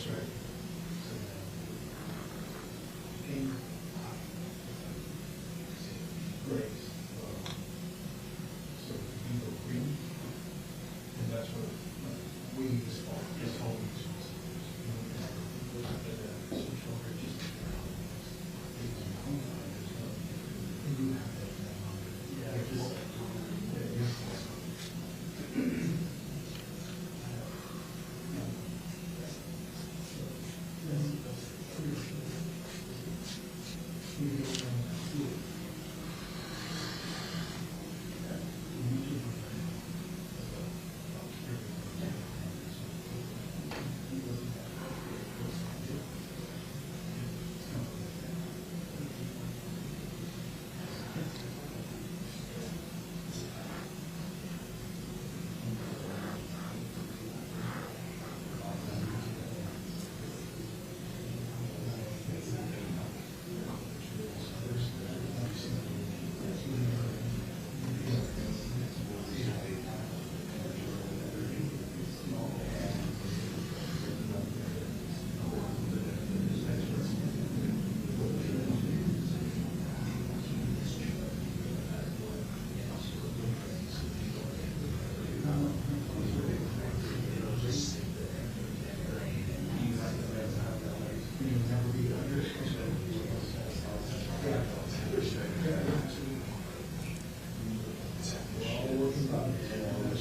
That's right. Great. So you agree, and that's what we use for this whole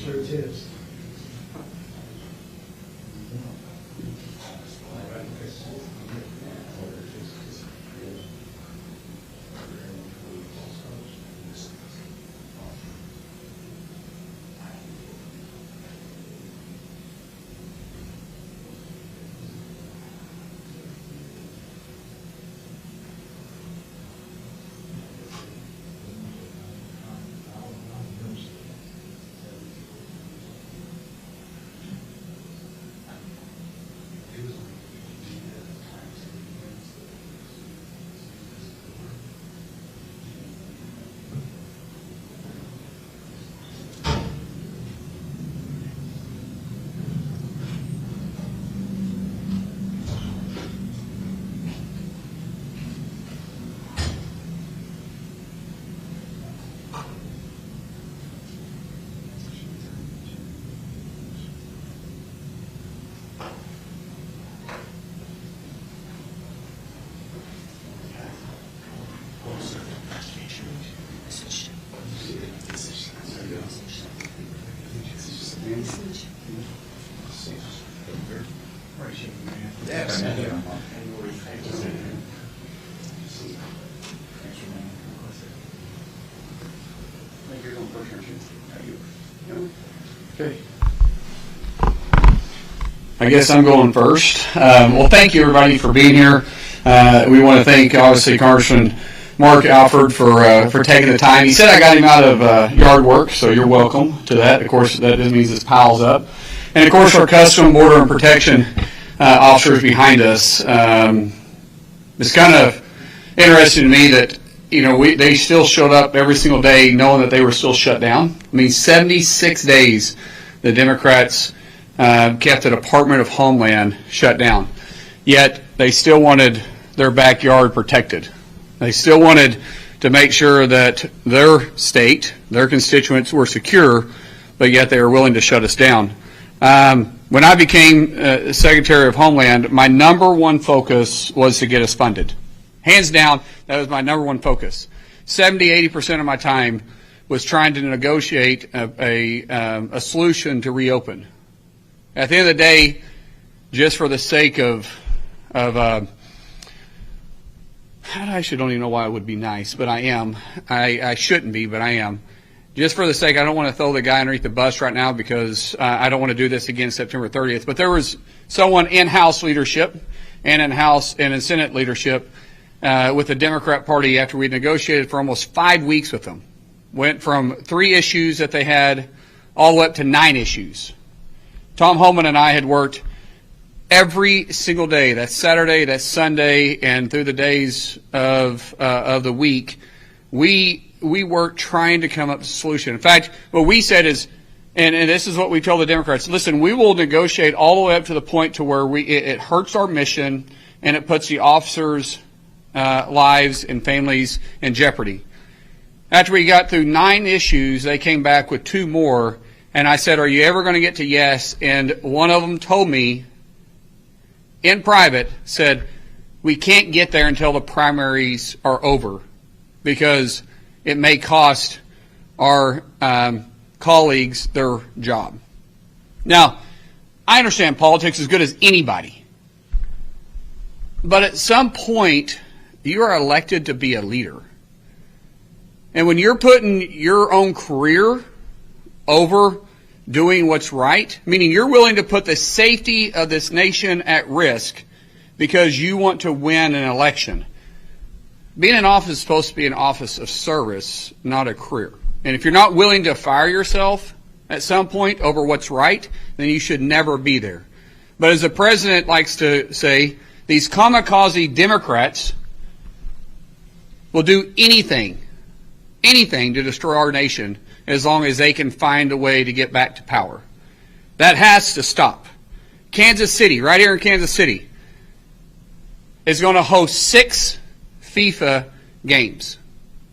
Sure it is. Okay. I guess I'm going first. Well, thank you everybody for being here. We want to thank obviously Congressman Mark Alford for taking the time. He said I got him out of yard work, so you're welcome to that. Of course, that means this piles up. And of course, our Customs, Border, and Protection officers behind us. It's kind of interesting to me that they still showed up every single day knowing that they were still shut down. I mean, 76 days the Democrats kept the Department of Homeland shut down. Yet they still wanted their backyard protected. They still wanted to make sure that their state, their constituents were secure, but yet they were willing to shut us down. When I became Secretary of Homeland, my number one focus was to get us funded. Hands down, that was my number one focus. 70–80% of my time was trying to negotiate a solution to reopen. At the end of the day, just for the sake of I actually don't even know why I would be nice, but I am. I shouldn't be, but I am. Just for the sake, I don't want to throw the guy underneath the bus right now because I don't want to do this again September 30th. But there was someone in House leadership and in House and in Senate leadership with the Democrat Party after we negotiated for almost 5 weeks with them. Went from 3 issues that they had all the way up to 9 issues. Tom Homan and I had worked every single day. That's Saturday, that's Sunday, and through the days of the week. We worked trying to come up with a solution. In fact, what we said is, And this is what we tell the Democrats. Listen, we will negotiate all the way up to the point to where it hurts our mission and it puts the officers' lives and families in jeopardy. After we got through 9 issues, they came back with 2 more. And I said, are you ever going to get to yes? And one of them told me in private, said, we can't get there until the primaries are over because it may cost our colleagues their job. Now, I understand politics is good as anybody. But at some point, you are elected to be a leader. And when you're putting your own career over doing what's right, meaning you're willing to put the safety of this nation at risk because you want to win an election. Being in office is supposed to be an office of service, not a career. And if you're not willing to fire yourself at some point over what's right, then you should never be there. But as the president likes to say, these kamikaze Democrats will do anything to destroy our nation as long as they can find a way to get back to power. That has to stop. Kansas City, right here in Kansas City, is going to host 6 FIFA games.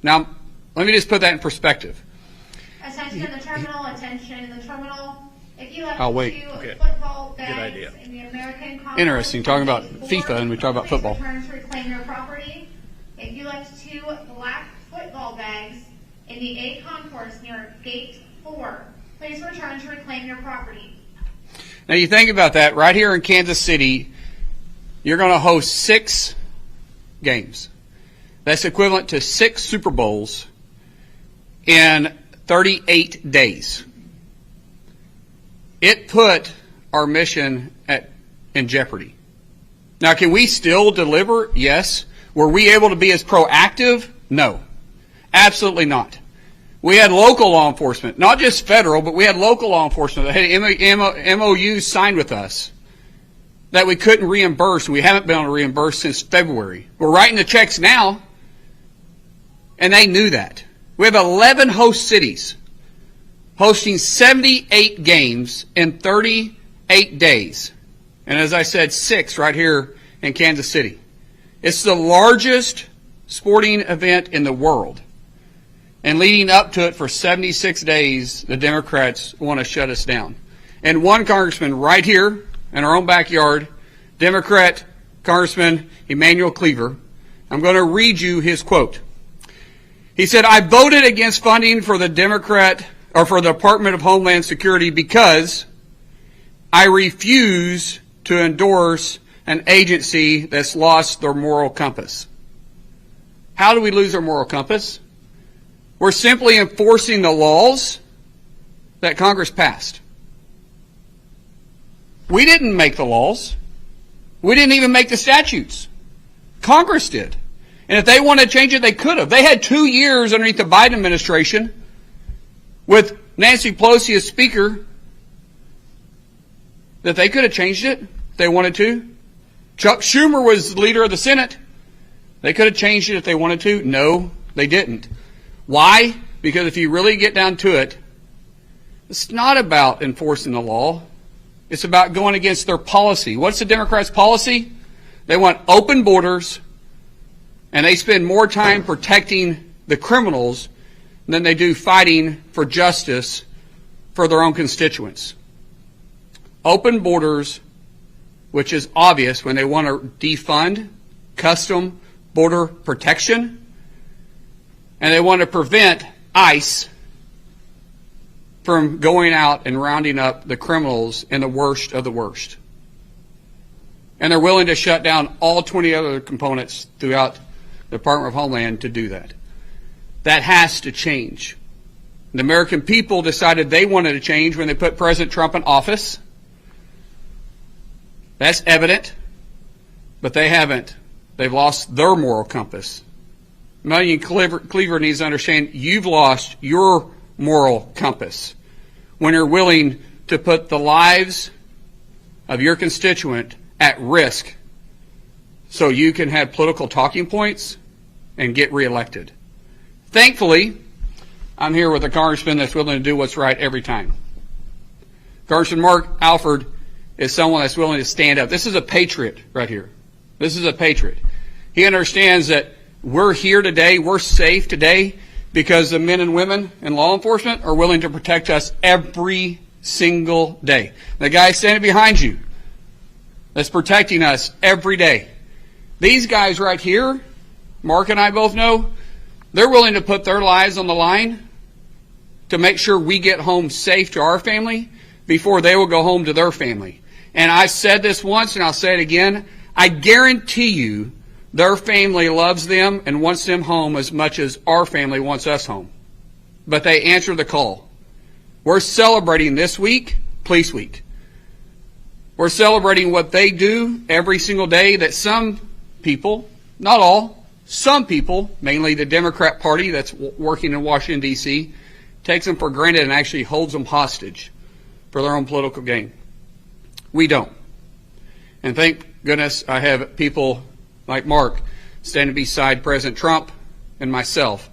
Now, let me just put that in perspective. Attention in the terminal, attention in the terminal. If you have I'll wait. 2 Okay. football Good bags idea. in the American Conference, Interesting, talking about FIFA and we talk about please football. return to reclaim your property. If you left 2 black football bags in the A concourse near gate 4, please return to reclaim your property. Now you think about that, right here in Kansas City, you're going to host 6 games. That's equivalent to 6 Super Bowls in 38 days. It put our mission in jeopardy. Now, can we still deliver? Yes. Were we able to be as proactive? No. Absolutely not. We had local law enforcement, not just federal, but we had local law enforcement that had MOUs signed with us that we couldn't reimburse, and we haven't been able to reimburse since February. We're writing the checks now, and they knew that. We have 11 host cities hosting 78 games in 38 days. And as I said, 6 right here in Kansas City. It's the largest sporting event in the world. And leading up to it for 76 days, the Democrats want to shut us down. And one congressman right here in our own backyard, Democrat Congressman Emanuel Cleaver, I'm going to read you his quote. He said, I voted against funding for the Department of Homeland Security because I refuse to endorse an agency that's lost their moral compass. How do we lose our moral compass? We're simply enforcing the laws that Congress passed. We didn't make the laws. We didn't even make the statutes. Congress did. And if they wanted to change it, they could have. They had 2 years underneath the Biden administration with Nancy Pelosi as Speaker that they could have changed it if they wanted to. Chuck Schumer was the leader of the Senate. They could have changed it if they wanted to. No, they didn't. Why? Because if you really get down to it, it's not about enforcing the law. It's about going against their policy. What's the Democrats' policy? They want open borders, and they spend more time protecting the criminals than they do fighting for justice for their own constituents. Open borders, which is obvious when they want to defund custom border protection, and they want to prevent ICE from going out and rounding up the criminals and the worst of the worst. And they're willing to shut down all 20 other components throughout the Department of Homeland to do that. That has to change. The American people decided they wanted to change when they put President Trump in office. That's evident, but they haven't. They've lost their moral compass. Emanuel Cleaver needs to understand you've lost your moral compass when you're willing to put the lives of your constituent at risk so you can have political talking points and get reelected. Thankfully, I'm here with a congressman that's willing to do what's right every time. Congressman Mark Alford is someone that's willing to stand up. This is a patriot right here. This is a patriot. He understands that we're here today, we're safe today, because the men and women in law enforcement are willing to protect us every single day. The guy standing behind you that's protecting us every day. These guys right here, Mark and I both know, they're willing to put their lives on the line to make sure we get home safe to our family before they will go home to their family. And I said this once and I'll say it again, I guarantee you their family loves them and wants them home as much as our family wants us home. But they answer the call. We're celebrating this week, Police Week. We're celebrating what they do every single day that some people, not all, some people, mainly the Democrat Party that's working in Washington, D.C., takes them for granted and actually holds them hostage for their own political gain. We don't. And thank goodness I have people like Mark standing beside President Trump and myself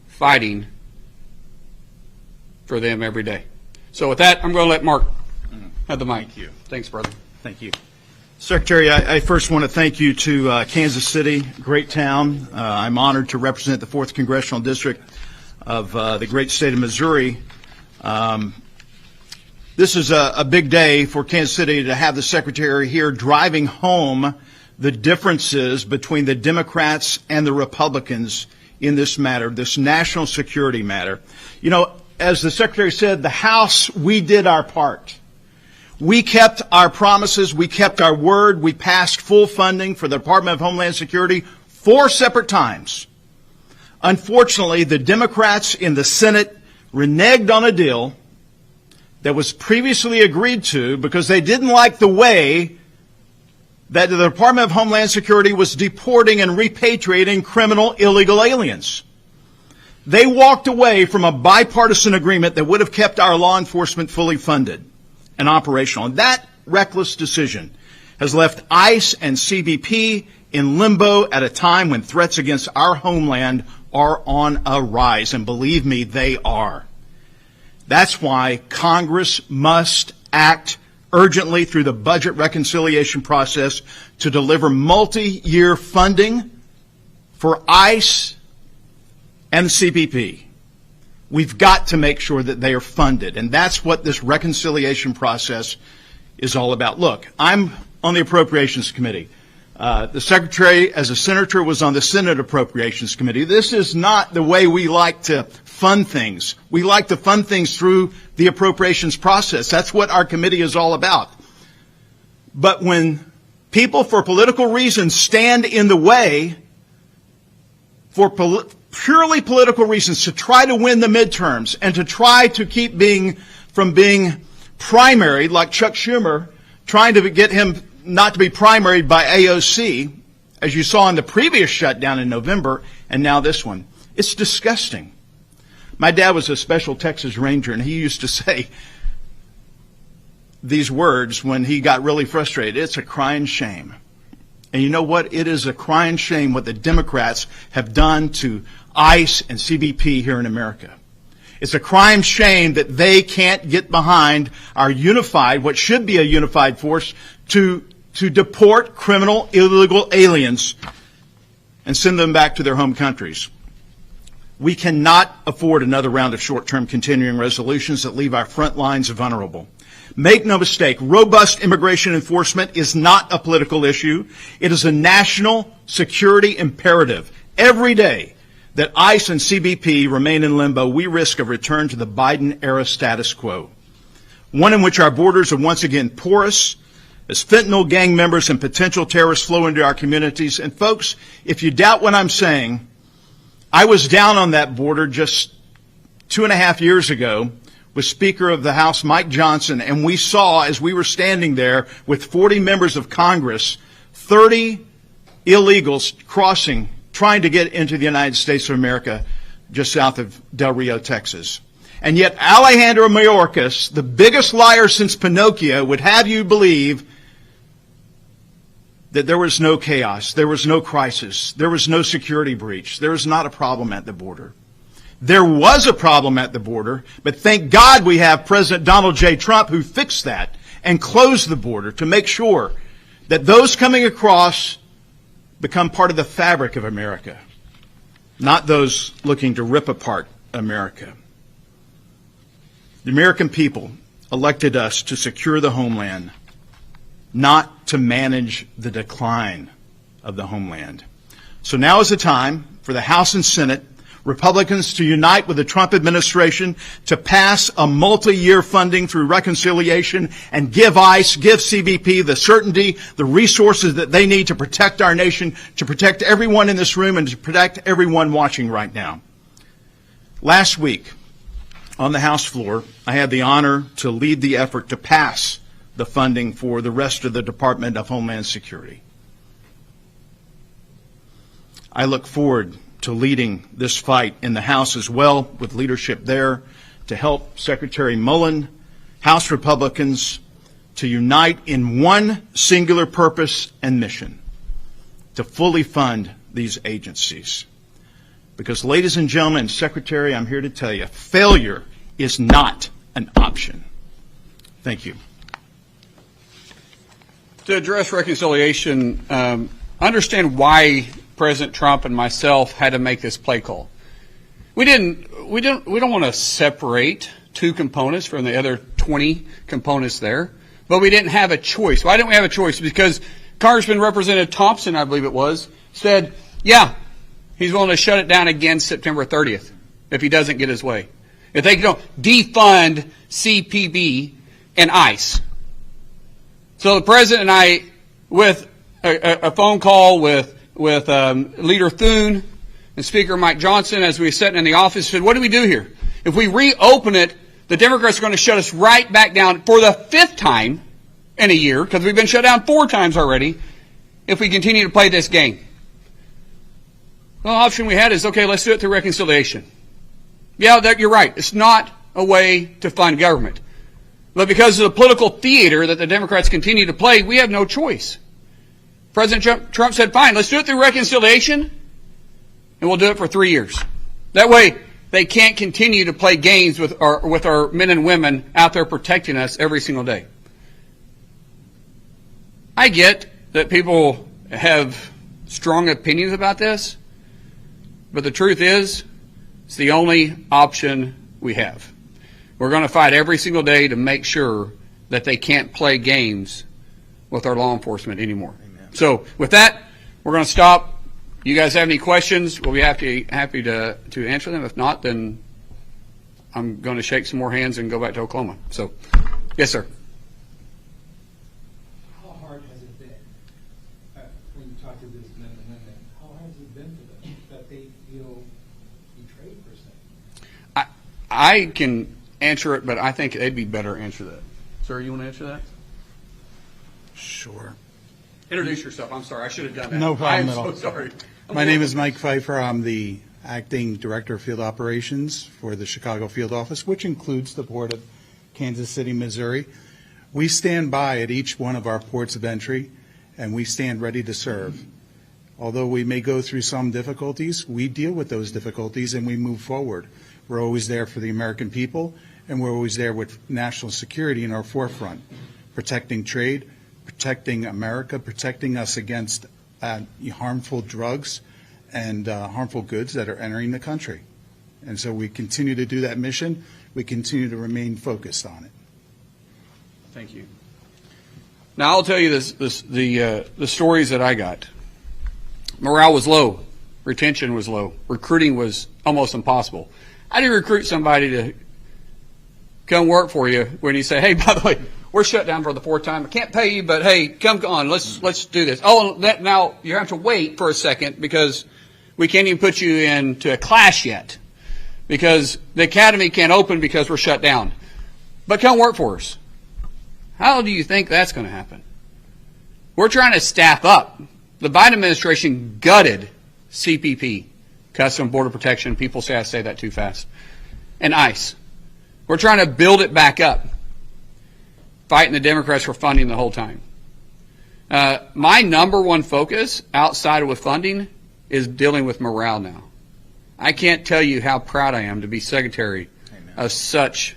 fighting for them every day. So with that, I'm going to let Mark have the mic. Thank you. Thanks, brother. Thank you. Secretary, I first want to thank you to Kansas City, great town. I'm honored to represent the 4th Congressional District of the great state of Missouri. This is a big day for Kansas City to have the Secretary here driving home the differences between the Democrats and the Republicans in this matter, this national security matter. You know, as the Secretary said, the House, we did our part. We kept our promises. We kept our word. We passed full funding for the Department of Homeland Security 4 separate times. Unfortunately, the Democrats in the Senate reneged on a deal that was previously agreed to because they didn't like the way that the Department of Homeland Security was deporting and repatriating criminal illegal aliens. They walked away from a bipartisan agreement that would have kept our law enforcement fully funded and operational. And that reckless decision has left ICE and CBP in limbo at a time when threats against our homeland are on a rise. And believe me, they are. That's why Congress must act urgently through the budget reconciliation process to deliver multi-year funding for ICE and the CBP. We've got to make sure that they are funded, and that's what this reconciliation process is all about. Look, I'm on the Appropriations Committee. The Secretary, as a senator, was on the Senate Appropriations Committee. This is not the way we like to fund things. We like to fund things through the appropriations process. That's what our committee is all about. But when people, for political reasons, stand in the way for purely political reasons to try to win the midterms and to try to keep from being primaried, like Chuck Schumer, trying to get him not to be primaried by AOC, as you saw in the previous shutdown in November, and now this one. It's disgusting. My dad was a Special Texas Ranger, and he used to say these words when he got really frustrated. It's a crying shame. And you know what? It is a crying shame what the Democrats have done to ICE and CBP here in America. It's a crying shame that they can't get behind our unified, what should be a unified force, to deport criminal illegal aliens and send them back to their home countries. We cannot afford another round of short-term continuing resolutions that leave our front lines vulnerable. Make no mistake, robust immigration enforcement is not a political issue. It is a national security imperative. Every day that ICE and CBP remain in limbo, we risk a return to the Biden-era status quo, one in which our borders are once again porous as fentanyl gang members and potential terrorists flow into our communities. And folks, if you doubt what I'm saying, I was down on that border just 2.5 years ago with Speaker of the House Mike Johnson, and we saw, as we were standing there with 40 members of Congress, 30 illegals crossing, trying to get into the United States of America just south of Del Rio, Texas. And yet Alejandro Mayorkas, the biggest liar since Pinocchio, would have you believe that there was no chaos, there was no crisis, there was no security breach, there was not a problem at the border. There was a problem at the border, but thank God we have President Donald J. Trump who fixed that and closed the border to make sure that those coming across become part of the fabric of America, not those looking to rip apart America. The American people elected us to secure the homeland, not to manage the decline of the homeland. So now is the time for the House and Senate Republicans to unite with the Trump administration to pass a multi-year funding through reconciliation and give ICE, give CBP the certainty, the resources that they need to protect our nation, to protect everyone in this room, and to protect everyone watching right now. Last week, on the House floor, I had the honor to lead the effort to pass the funding for the rest of the Department of Homeland Security. I look forward to leading this fight in the House as well, with leadership there to help Secretary Mullin, House Republicans, to unite in one singular purpose and mission: to fully fund these agencies. Because, ladies and gentlemen, Secretary, I'm here to tell you, failure is not an option. Thank you. To address reconciliation, understand why President Trump and myself had to make this play call. We don't want to separate two components from the other 20 components there, but we didn't have a choice. Why didn't we have a choice? Because Congressman Representative Thompson, I believe it was, said, yeah, he's willing to shut it down again September 30th if he doesn't get his way. If they don't defund CPB and ICE. So the President and I, with a phone call with Leader Thune and Speaker Mike Johnson, as we were sitting in the office, said, what do we do here? If we reopen it, the Democrats are going to shut us right back down for the 5th time in a year, because we've been shut down 4 times already, if we continue to play this game. Well, the option we had is, okay, let's do it through reconciliation. Yeah, you're right. It's not a way to fund government. But because of the political theater that the Democrats continue to play, we have no choice. President Trump said, fine, let's do it through reconciliation, and we'll do it for 3 years. That way, they can't continue to play games with our men and women out there protecting us every single day. I get that people have strong opinions about this, but the truth is, it's the only option we have. We're going to fight every single day to make sure that they can't play games with our law enforcement anymore. Amen. So with that, we're going to stop. You guys have any questions? We'll be happy to answer them. If not, then I'm going to shake some more hands and go back to Oklahoma. So, yes, sir. How hard has it been, when you talk to these men and women, how hard has it been for them that they feel betrayed, per se? I can answer it, but I think they'd be better to answer that. Sir, you want to answer that? Sure. Introduce yourself. I'm sorry. I should have done that. No problem at all. I'm so sorry. My name is Mike Pfeiffer. I'm the Acting Director of Field Operations for the Chicago Field Office, which includes the Port of Kansas City, Missouri. We stand by at each one of our ports of entry, and we stand ready to serve. Although we may go through some difficulties, we deal with those difficulties and we move forward. We're always there for the American people, and we're always there with national security in our forefront, protecting trade, protecting America, protecting us against harmful drugs and harmful goods that are entering the country. And so we continue to do that mission. We continue to remain focused on it. Thank you. Now I'll tell you the stories that I got. Morale was low. Retention was low. Recruiting was almost impossible. How do you recruit somebody to come work for you when you say, hey, by the way, we're shut down for the 4th time. I can't pay you, but hey, come on, let's do this. Oh, now you have to wait for a second because we can't even put you into a class yet because the academy can't open because we're shut down. But come work for us. How do you think that's going to happen? We're trying to staff up. The Biden administration gutted CPP, Customs Border Protection. People say I say that too fast. And ICE. We're trying to build it back up. Fighting the Democrats for funding the whole time. My number one focus outside of with funding is dealing with morale now. I can't tell you how proud I am to be secretary of such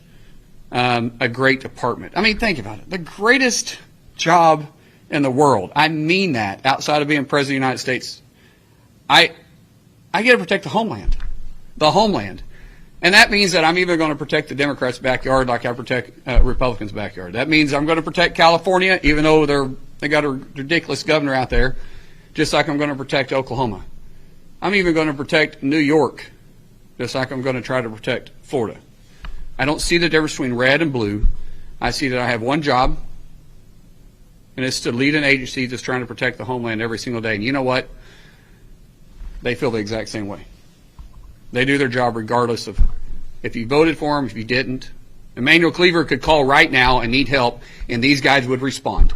a great department. I mean, think about it. The greatest job in the world. I mean that, outside of being president of the United States. I get to protect the homeland. The homeland. And that means that I'm even going to protect the Democrats' backyard like I protect Republicans' backyard. That means I'm going to protect California, even though they got a ridiculous governor out there, just like I'm going to protect Oklahoma. I'm even going to protect New York, just like I'm going to try to protect Florida. I don't see the difference between red and blue. I see that I have one job, and it's to lead an agency that's trying to protect the homeland every single day. And you know what? They feel the exact same way. They do their job regardless of if you voted for them, if you didn't. Emmanuel Cleaver could call right now and need help, and these guys would respond.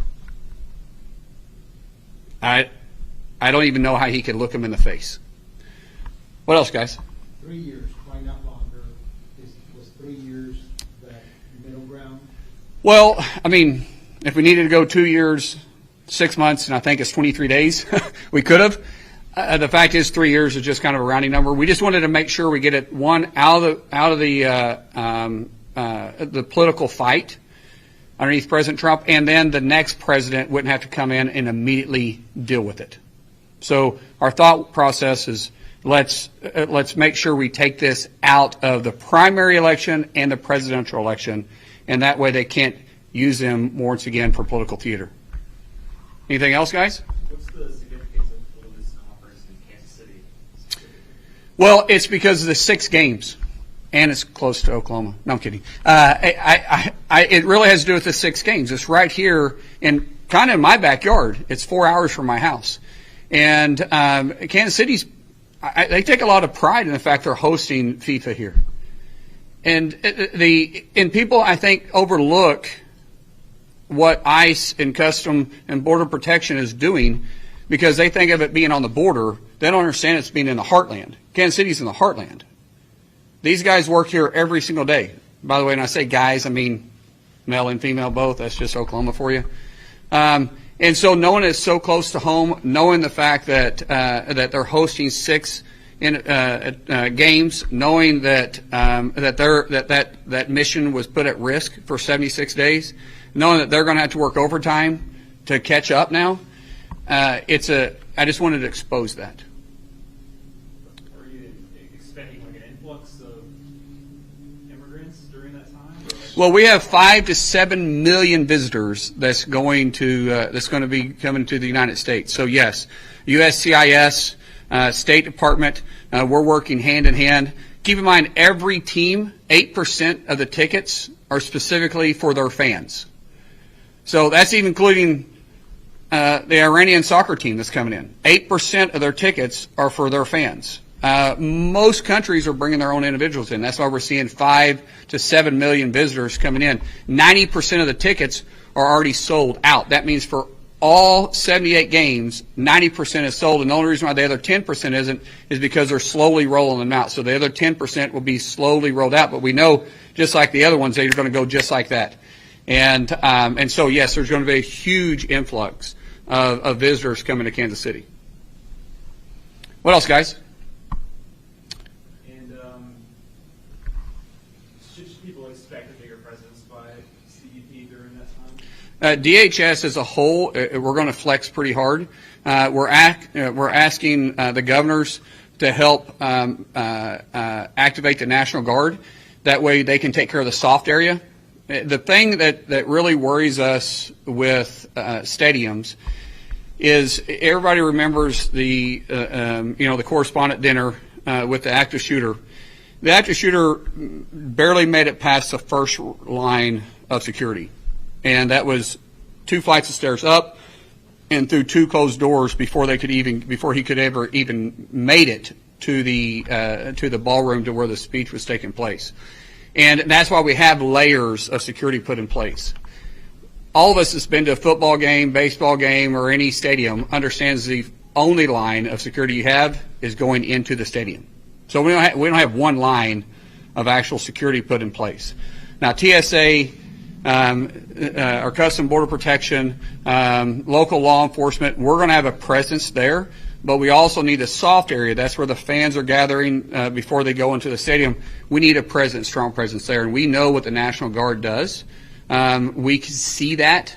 I don't even know how he could look them in the face. What else, guys? 3 years. Why not longer? Was 3 years that middle ground? Well, I mean, if we needed to go 2 years, 6 months, and I think it's 23 days, we could have. The fact is, 3 years is just kind of a rounding number. We just wanted to make sure we get it out of the political fight underneath President Trump, and then the next president wouldn't have to come in and immediately deal with it. So our thought process is let's make sure we take this out of the primary election and the presidential election, and that way they can't use them once again for political theater. Anything else, guys? What's the significance of this conference in Kansas City? Well, it's because of the 6 games, and it's close to Oklahoma. No, I'm kidding. It really has to do with the 6 games. It's right here in kind of in my backyard. It's 4 hours from my house. And Kansas City's, they take a lot of pride in the fact they're hosting FIFA here. And people, I think, overlook what ICE and Custom and Border Protection is doing because they think of it being on the border. They don't understand it's being in the heartland. Kansas City's in the heartland. These guys work here every single day. By the way, when I say guys, I mean male and female both. That's just Oklahoma for you. And so knowing it's so close to home, knowing the fact that that they're hosting 6 games, knowing that that mission was put at risk for 76 days, knowing that they're going to have to work overtime to catch up now, I just wanted to expose that. Are you expecting like an influx of immigrants during that time? Well, we have 5 to 7 million visitors that's going to be coming to the United States. So yes, USCIS, State Department, we're working hand in hand. Keep in mind, every team, 8% of the tickets are specifically for their fans. So that's even including the Iranian soccer team that's coming in. 8% of their tickets are for their fans. Most countries are bringing their own individuals in. That's why we're seeing 5 to 7 million visitors coming in. 90% of the tickets are already sold out. That means for all 78 games, 90% is sold. And the only reason why the other 10% isn't is because they're slowly rolling them out. So the other 10% will be slowly rolled out. But we know, just like the other ones, they're going to go just like that. And so, yes, there's going to be a huge influx of visitors coming to Kansas City. What else, guys? And should people expect a bigger presence by CBP during that time? DHS as a whole, we're going to flex pretty hard. We're asking the governors to help activate the National Guard. That way they can take care of the soft area. The thing that really worries us with stadiums is everybody remembers the correspondent dinner with the active shooter. The active shooter barely made it past the first line of security, and that was 2 flights of stairs up and through 2 closed doors before he could ever even made it to the ballroom to where the speech was taking place. And that's why we have layers of security put in place. All of us that's been to a football game, baseball game, or any stadium understands the only line of security you have is going into the stadium. So we don't have one line of actual security put in place. Now TSA, our Custom Border Protection, local law enforcement, we're going to have a presence there, But we also need a soft area. That's where the fans are gathering before they go into the stadium. We need a presence, strong presence there. And we know what the National Guard does. We can see that.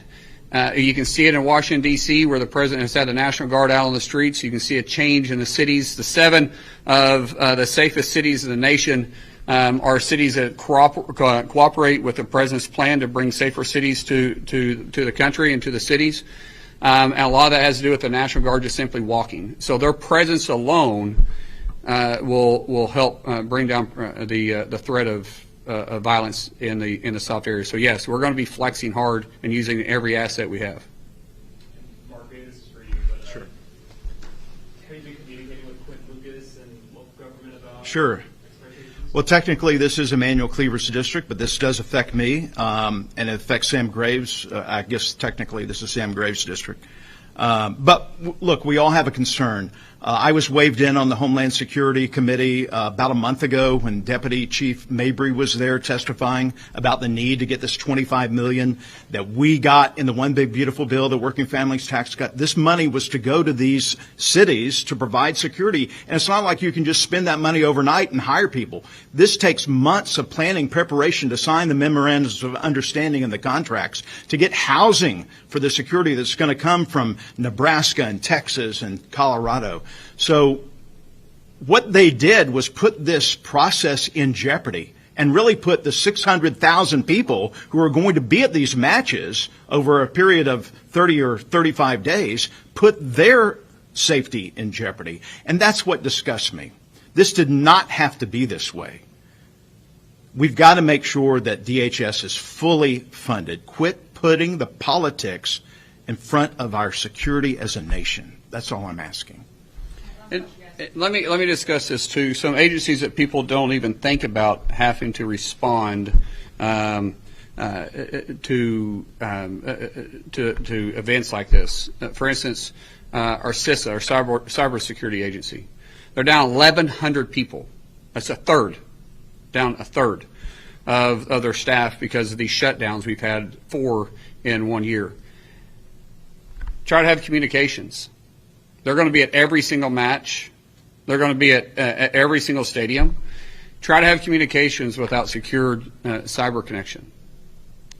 You can see it in Washington, D.C., where the president has had the National Guard out on the streets. You can see a change in the cities. The 7 of the safest cities in the nation are cities that cooperate with the president's plan to bring safer cities to the country and to the cities. And a lot of that has to do with the National Guard just simply walking. So their presence alone will help bring down the threat of violence in the soft area. So yes, we're going to be flexing hard and using every asset we have. Mark, this is for you, but Sure. have you been communicating with Quint Lucas and local government about Sure. expectations? Well, technically, this is Emmanuel Cleaver's district, but this does affect me, and it affects Sam Graves. I guess technically this is Sam Graves' district. But look, we all have a concern. I was waved in on the Homeland Security Committee about a month ago when Deputy Chief Mabry was there testifying about the need to get this $25 million that we got in the One Big Beautiful Bill, the Working Families Tax Cut. This money was to go to these cities to provide security, and it's not like you can just spend that money overnight and hire people. This takes months of planning, preparation to sign the memorandums of understanding and the contracts to get housing for the security that's going to come from Nebraska and Texas and Colorado. So what they did was put this process in jeopardy and really put the 600,000 people who are going to be at these matches over a period of 30 or 35 days, put their safety in jeopardy. And that's what disgusts me. This did not have to be this way. We've got to make sure that DHS is fully funded. Quit putting the politics in front of our security as a nation. That's all I'm asking. And let me discuss this too. Some agencies that people don't even think about having to respond to events like this. For instance, our CISA, our cybersecurity agency, they're down 1,100 people. That's down a third of their staff because of these shutdowns. We've had 4 in 1 year. Try to have communications. They're going to be at every single match. They're going to be at every single stadium. Try to have communications without secured cyber connection.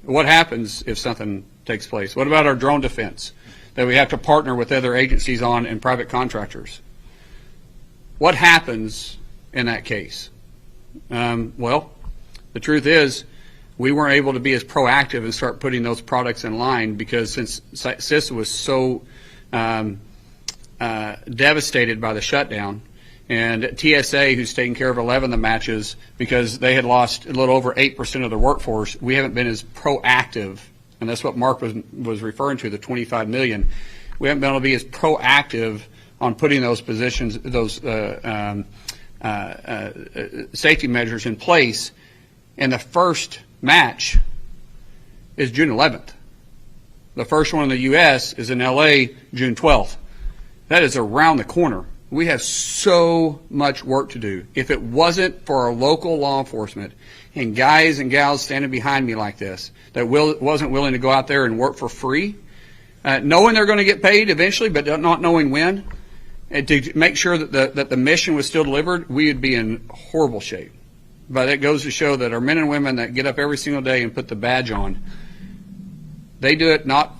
What happens if something takes place? What about our drone defense that we have to partner with other agencies on and private contractors? What happens in that case? Well, the truth is we weren't able to be as proactive and start putting those products in line because since CISA was so devastated by the shutdown, and TSA, who's taking care of 11 of the matches because they had lost a little over 8% of their workforce, we haven't been as proactive, and that's what Mark was referring to, the $25 million. We haven't been able to be as proactive on putting those positions, those safety measures in place. And the first match is June 11th. The first one in the U.S. is in L.A. June 12th. That is around the corner. We have so much work to do. If it wasn't for our local law enforcement and guys and gals standing behind me like this that wasn't willing to go out there and work for free, knowing they're going to get paid eventually but not knowing when, and to make sure that the mission was still delivered, we would be in horrible shape. But it goes to show that our men and women that get up every single day and put the badge on, they do it not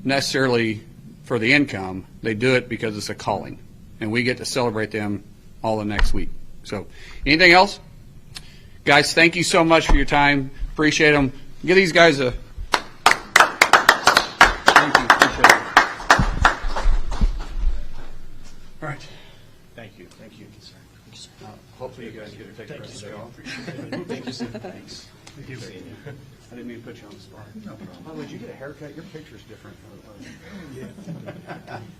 necessarily for the income. They do it because it's a calling. And we get to celebrate them all the next week. So, anything else? Guys, thank you so much for your time. Appreciate them. Give these guys a... Thank you. Appreciate it. All right. Thank you. Thank you. Hopefully you guys get to take the rest of the day off. Thank you, sir. Thanks. Thank you. I didn't mean to put you on the spot. No problem. By the way, did you get a haircut? Your picture's different. Yeah.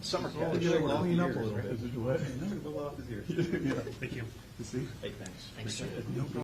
Summer Well, cat. you gotta clean up a little bit. Thank you. See? Hey, thanks. Thanks, sir.